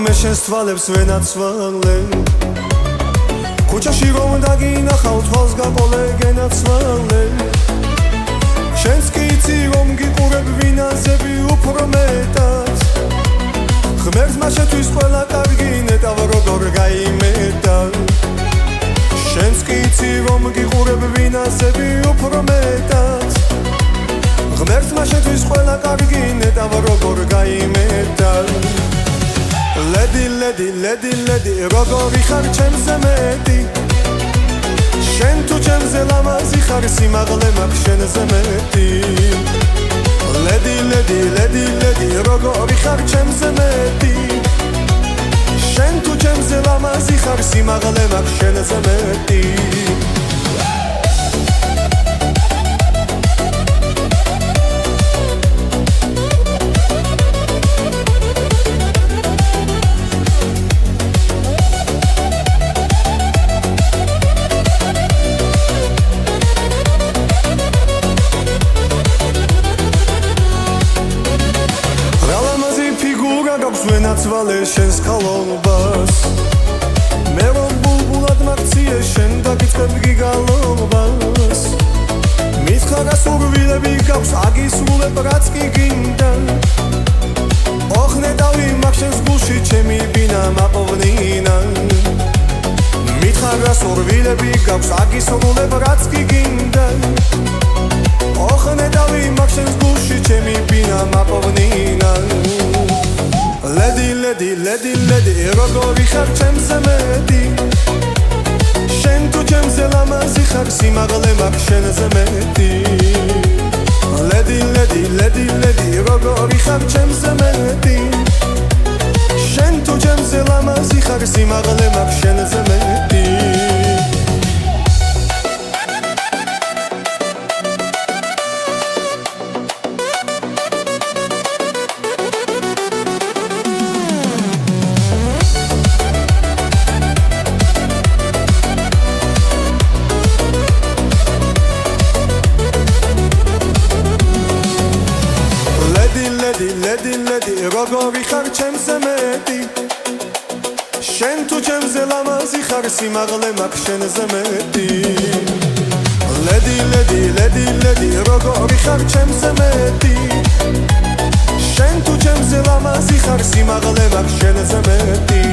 მე შენს თვალებს ვენაცვალე ქუჩაში რომ დაგინახავ თვალს გაყოლე გენაცვალე შენს კი იცი რომ გიყურებ ვინაზები უფრო მეტად ღმერთმა შეთვის ყველა კარგი ნეტავ როგორ გაიმეტა შენს კი იცი რომ გიყურებ ვინაზები უფრო მეტად ღმერთმა შეთვის ყველა კარგი ნეტავ როგორ გაიმეტა ლედი როგორი ხარ ჩემზე მეტი შენ თუ ჩემზე ლამაზი ხარ სიმაღლე მაქვს შენზე მეტი ლედი როგორი ხარ ჩემზე მეტი შენ თუ ჩემზე ლამაზი ხარ სიმაღლე მაქვს შენზე მეტი ვენაცვალე შენს ქალობას მე რომ ბულბულად მაქციე შენ დაგიწყებ გიგალობას მითხარა სურვილები გაქვს აგისრულებ რაც კი გინდა ოხნედავი მაქვს შენს გულში ჩემი ბინა მაყვნინა მითხარა სურვილები გაქვს აგისრულებ რაც კი გინდა ოხნედავი მაქვს შენს გულში ჩემი ბინა მაყვნინა ლედი როგორი ხარ ჩემზე მეტი შენ თუ ჩემზე ლამაზი ხარ სიმაღლე მაქვს შენზე მეტი ლედი როგორი ხარ ჩემზე მეტი შენ თუ ჩემზე ლამაზი ხარ სიმაღლე მაქვს შენზე მეტი ლედი როგორი ხარ ჩემზე მეტი შენ თუ ჩემზე ლამაზი ხარ სიმაღლე მაქვს შენზე მეტი ლედი როგორი ხარ ჩემზე მეტი შენ თუ ჩემზე ლამაზი ხარ სიმაღლე მაქვს შენზე მეტი